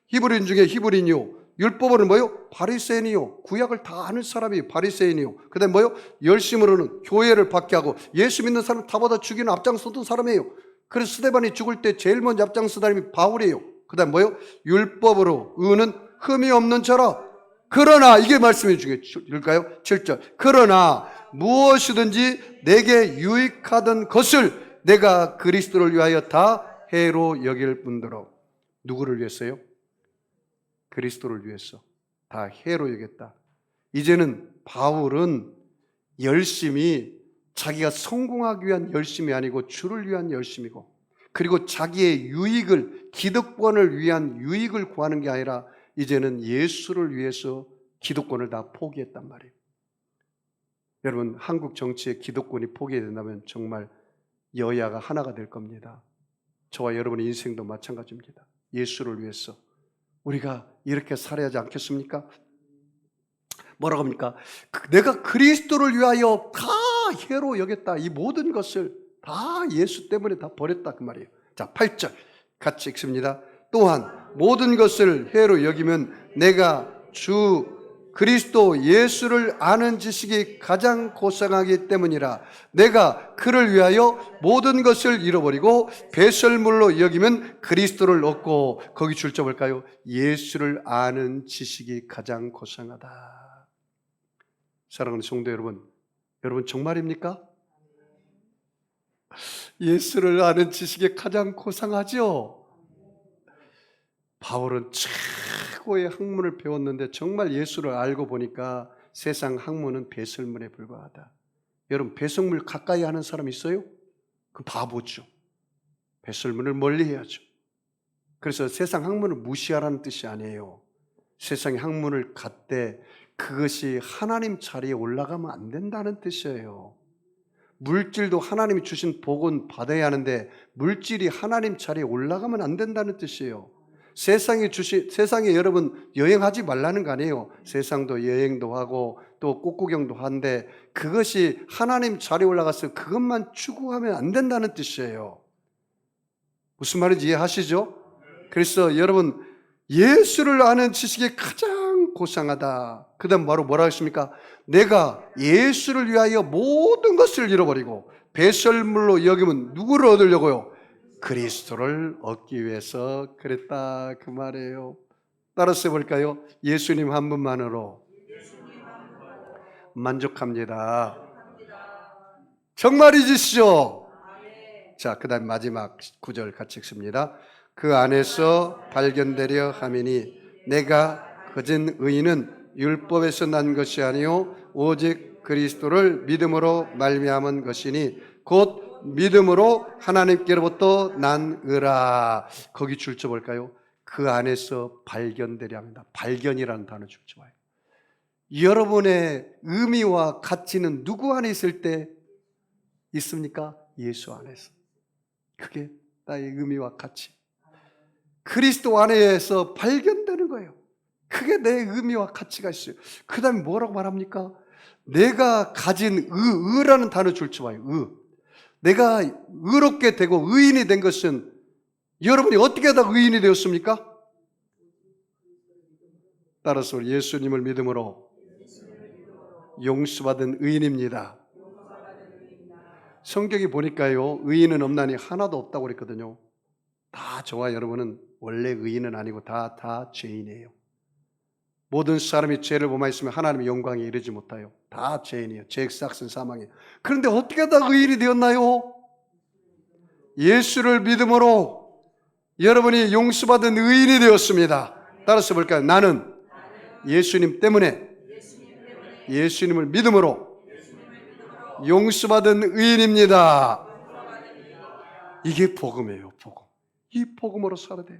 히브리인 중에 히브리인이요. 율법으로는 뭐요? 바리새인이요. 구약을 다 아는 사람이 바리새인이요. 그다음에 뭐요? 열심으로는 교회를 받게 하고 예수 믿는 사람 다 받아 죽이는 앞장서던 사람이에요. 그래서 스데반이 죽을 때 제일 먼저 앞장서던 사람이 바울이에요. 그다음에 뭐요? 율법으로 의는 흠이 없는 자라. 그러나 이게 말씀이 중요할까요? 7절. 그러나 무엇이든지 내게 유익하던 것을 내가 그리스도를 위하여 다 해로 여길 뿐더러. 누구를 위해서요? 그리스도를 위해서 다 해로 여겼다. 이제는 바울은 열심히 자기가 성공하기 위한 열심이 아니고 주를 위한 열심이고, 그리고 자기의 유익을, 기득권을 위한 유익을 구하는 게 아니라 이제는 예수를 위해서 기득권을 다 포기했단 말이에요. 여러분, 한국 정치의 기득권이 포기된다면 정말 여야가 하나가 될 겁니다. 저와 여러분의 인생도 마찬가지입니다. 예수를 위해서 우리가 이렇게 살아야 하지 않겠습니까? 뭐라고 합니까? 내가 그리스도를 위하여 다 해로 여겼다. 이 모든 것을 다 예수 때문에 다 버렸다 그 말이에요. 자, 8절 같이 읽습니다. 또한 모든 것을 해로 여기면 내가 주 그리스도 예수를 아는 지식이 가장 고상하기 때문이라. 내가 그를 위하여 모든 것을 잃어버리고 배설물로 여기면 그리스도를 얻고, 거기 줄쳐 볼까요? 예수를 아는 지식이 가장 고상하다. 사랑하는 성도 여러분, 여러분 정말입니까? 예수를 아는 지식이 가장 고상하죠? 바울은 최고의 학문을 배웠는데 정말 예수를 알고 보니까 세상 학문은 배설물에 불과하다. 여러분, 배설물 가까이 하는 사람 있어요? 그 바보죠. 배설물을 멀리 해야죠. 그래서 세상 학문을 무시하라는 뜻이 아니에요. 세상의 학문을 갖되 그것이 하나님 자리에 올라가면 안 된다는 뜻이에요. 물질도 하나님이 주신 복은 받아야 하는데 물질이 하나님 자리에 올라가면 안 된다는 뜻이에요. 세상에 여러분 여행하지 말라는 거 아니에요. 세상도 여행도 하고 또 꽃구경도 하는데 그것이 하나님 자리에 올라가서 그것만 추구하면 안 된다는 뜻이에요. 무슨 말인지 이해하시죠? 그래서 여러분, 예수를 아는 지식이 가장 고상하다. 그 다음 바로 뭐라고 했습니까? 내가 예수를 위하여 모든 것을 잃어버리고 배설물로 여기면 누구를 얻으려고요? 그리스도를 얻기 위해서 그랬다 그 말이에요. 따라서 볼까요? 예수님 한 분만으로 만족합니다. 정말이지시죠? 자, 그 다음 마지막 9절 같이 읽습니다. 그 안에서 발견되려 하미니 내가 거짓 의인은 율법에서 난 것이 아니요 오직 그리스도를 믿음으로 말미암은 것이니 곧 믿음으로 하나님께로부터 난 의라. 거기 줄쳐 볼까요? 그 안에서 발견되려 합니다. 발견이라는 단어 줄쳐 봐요. 여러분의 의미와 가치는 누구 안에 있을 때 있습니까? 예수 안에서. 그게 나의 의미와 가치. 그리스도 안에서 발견되는 거예요. 그게 내 의미와 가치가 있어요. 그 다음에 뭐라고 말합니까? 내가 가진 의라는 단어 줄지 마요. 내가 의롭게 되고 의인이 된 것은 여러분이 어떻게 하다 의인이 되었습니까? 따라서 예수님을 믿음으로 용서받은 의인입니다. 성경이 보니까요, 의인은 없나니 하나도 없다고 그랬거든요. 다 저와 여러분은 원래 의인은 아니고 다 죄인이에요. 모든 사람이 죄를 범하였으면 하나님의 영광에 이르지 못해요. 다 죄인이에요. 죄 싹슨 사망이에요. 그런데 어떻게 다 의인이 되었나요? 예수를 믿음으로 여러분이 용서받은 의인이 되었습니다. 따라서 볼까요? 나는 예수님 때문에 예수님을 믿음으로 용서받은 의인입니다. 이게 복음이에요. 복음. 이 복음으로 살아야 돼요.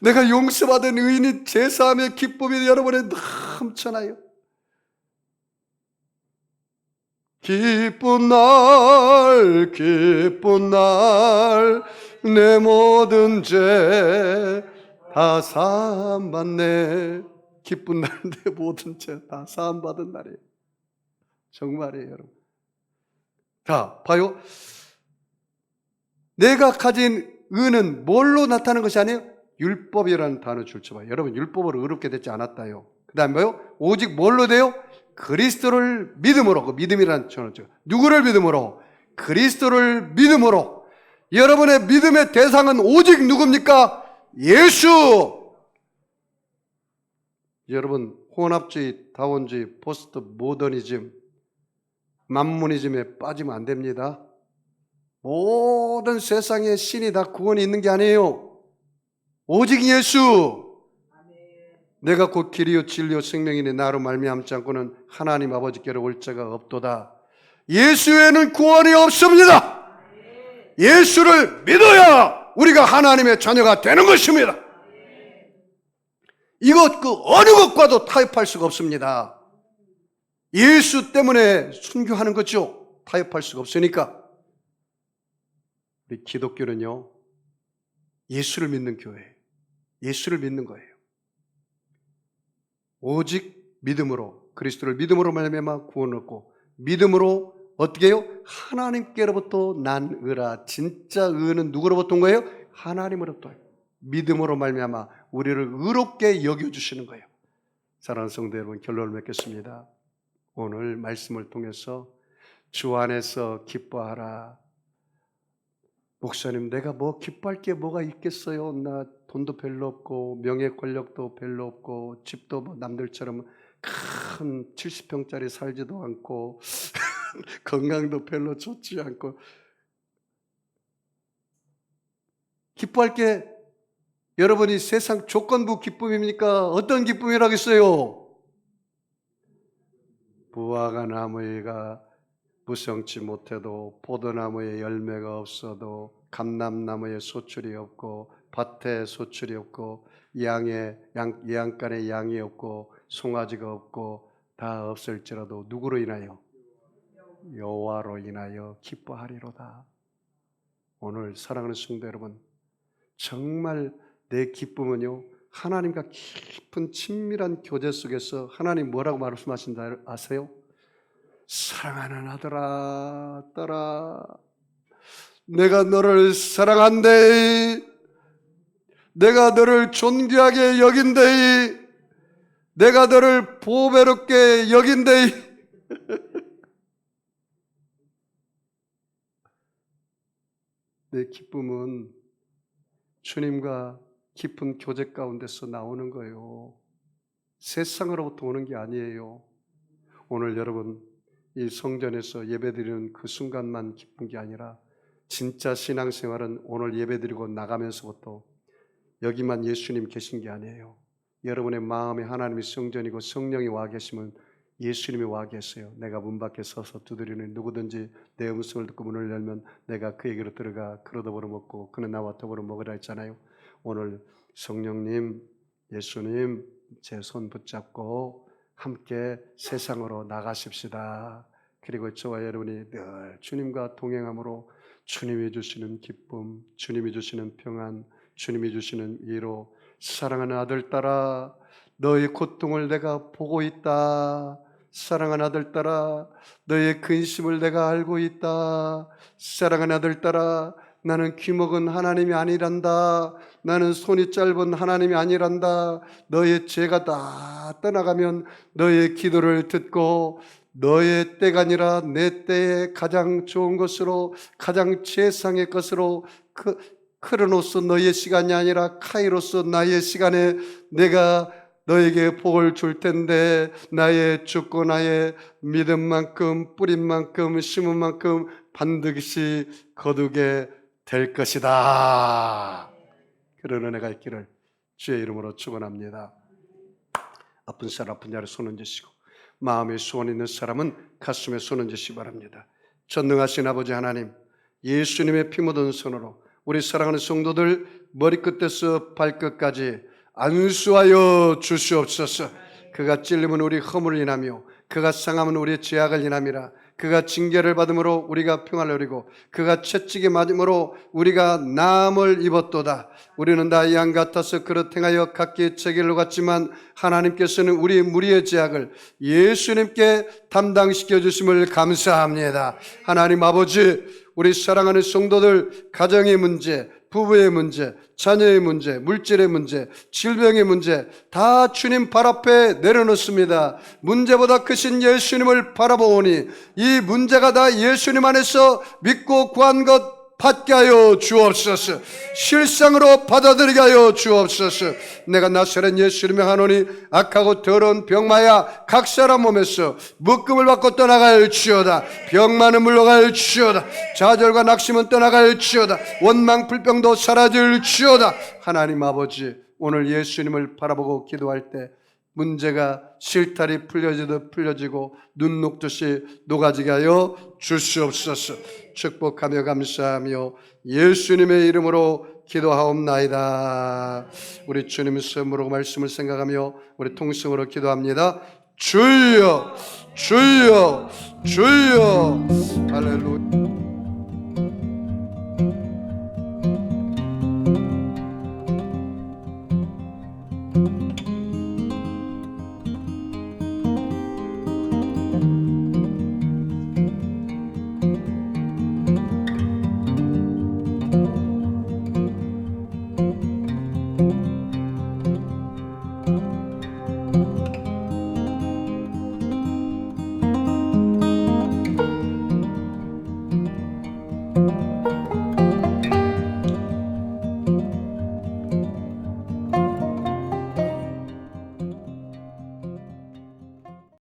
내가 용서받은 의인이 제사함의 기쁨이 여러분에 넘쳐나요. 기쁜 날 내 모든 죄 다 사함받네. 기쁜 날 내 모든 죄 다 사함받은 날이에요. 정말이에요, 여러분. 자, 봐요. 내가 가진 의는 뭘로 나타나는 것이 아니에요? 율법이라는 단어 줄지 마요. 여러분, 율법으로 의롭게 되지 않았다요. 그 다음에 뭐요? 오직 뭘로 돼요? 그리스도를 믿음으로. 그 믿음이라는 단어죠. 누구를 믿음으로? 그리스도를 믿음으로. 여러분의 믿음의 대상은 오직 누굽니까? 예수! 여러분, 혼합주의, 다원주의, 포스트 모더니즘, 만무니즘에 빠지면 안 됩니다. 모든 세상의 신이 다 구원이 있는 게 아니에요. 오직 예수. 내가 곧 길이요 진리요 생명이니 나로 말미암지 않고는 하나님 아버지께로 올 자가 없도다. 예수에는 구원이 없습니다. 예수를 믿어야 우리가 하나님의 자녀가 되는 것입니다. 이것 그 어느 것과도 타협할 수가 없습니다. 예수 때문에 순교하는 거죠. 타협할 수가 없으니까. 우리 기독교는요, 예수를 믿는 교회예요. 예수를 믿는 거예요. 오직 믿음으로, 그리스도를 믿음으로 말미암아 구원을 얻고, 믿음으로 어떻게 해요? 하나님께로부터 난 의라. 진짜 의는 누구로부터 온 거예요? 하나님으로부터. 믿음으로 말미암아 우리를 의롭게 여겨주시는 거예요. 사랑하는 성도 여러분, 결론을 맺겠습니다. 오늘 말씀을 통해서 주 안에서 기뻐하라. 목사님, 내가 뭐 기뻐할 게 뭐가 있겠어요? 나 돈도 별로 없고 명예 권력도 별로 없고 집도 뭐 남들처럼 큰 70평짜리 살지도 않고 건강도 별로 좋지 않고 기뻐할 게 여러분이 세상 조건부 기쁨입니까? 어떤 기쁨이라겠어요? 무화과 나무가 무성치 못해도 포도나무에 열매가 없어도 감람나무에 소출이 없고 밭에 소출이 없고 예양간에 양이 없고 송아지가 없고 다 없을지라도 누구로 인하여? 여호와로 인하여 기뻐하리로다. 오늘 사랑하는 성도 여러분, 정말 내 기쁨은요, 하나님과 깊은 친밀한 교제 속에서 하나님 뭐라고 말씀하신지 아세요? 사랑하는 아들아, 딸아, 내가 너를 사랑한대. 내가 너를 존귀하게 여긴대. 내가 너를 보배롭게 여긴대. 내 기쁨은 주님과 깊은 교제 가운데서 나오는 거예요. 세상으로부터 오는 게 아니에요. 오늘 여러분 이 성전에서 예배드리는 그 순간만 기쁜 게 아니라 진짜 신앙생활은 오늘 예배드리고 나가면서부터 여기만 예수님 계신 게 아니에요. 여러분의 마음에 하나님이 성전이고 성령이 와 계시면 예수님이 와 계세요. 내가 문 밖에 서서 두드리는 누구든지 내 음성을 듣고 문을 열면 내가 그에게로 들어가 그로 더불어 먹고 그는 나와 더불어 먹으라 했잖아요. 오늘 성령님, 예수님 제 손 붙잡고 함께 세상으로 나가십시다. 그리고 저와 여러분이 늘 주님과 동행함으로 주님이 주시는 기쁨, 주님이 주시는 평안, 주님이 주시는 위로, 사랑하는 아들딸아, 너의 고통을 내가 보고 있다. 사랑하는 아들딸아, 너의 근심을 내가 알고 있다. 사랑하는 아들딸아, 나는 귀먹은 하나님이 아니란다. 나는 손이 짧은 하나님이 아니란다. 너의 죄가 다 떠나가면 너의 기도를 듣고 너의 때가 아니라 내 때에 가장 좋은 것으로, 가장 최상의 것으로, 크로노스 너의 시간이 아니라 카이로스 나의 시간에 내가 너에게 복을 줄 텐데, 나의 죽고 나의 믿음만큼, 뿌린 만큼, 심은 만큼 반드시 거두게 될 것이다. 그런 은혜가 있기를 주의 이름으로 축원합니다. 아픈 사람 아픈 자를 손 얹으시고, 마음에 소원 있는 사람은 가슴에 손 얹으시기 바랍니다. 전능하신 아버지 하나님, 예수님의 피 묻은 손으로 우리 사랑하는 성도들 머리끝에서 발끝까지 안수하여 주시옵소서. 그가 찔림은 우리 허물을 인하며 그가 상함은 우리의 죄악을 인함이라. 그가 징계를 받음으로 우리가 평안을 누리고 그가 채찍에 맞음으로 우리가 나음을 입었도다. 우리는 다 양 같아서 그릇 행하여 각기 제길로 갔지만 하나님께서는 우리 무리의 죄악을 예수님께 담당시켜 주심을 감사합니다. 하나님 아버지, 우리 사랑하는 성도들 가정의 문제, 부부의 문제, 자녀의 문제, 물질의 문제, 질병의 문제 다 주님 발 앞에 내려놓습니다. 문제보다 크신 예수님을 바라보오니 이 문제가 다 예수님 안에서 믿고 구한 것 받게 하여 주옵소서. 실상으로 받아들이게 하여 주옵소서. 내가 나사렛 예수님의 하노니 악하고 더러운 병마야 각 사람 몸에서 묶음을 받고 떠나갈지어다. 병마는 물러갈지어다. 좌절과 낙심은 떠나갈지어다. 원망 불평도 사라질지어다. 하나님 아버지, 오늘 예수님을 바라보고 기도할 때 문제가 실타리 풀려지듯 풀려지고 눈 녹듯이 녹아지게 하여 주시옵소서. 축복하며 감사하며 예수님의 이름으로 기도하옵나이다. 우리 주님의 선물로 말씀을 생각하며 우리 통성으로 기도합니다. 주여, 주여, 주여. 할렐루야.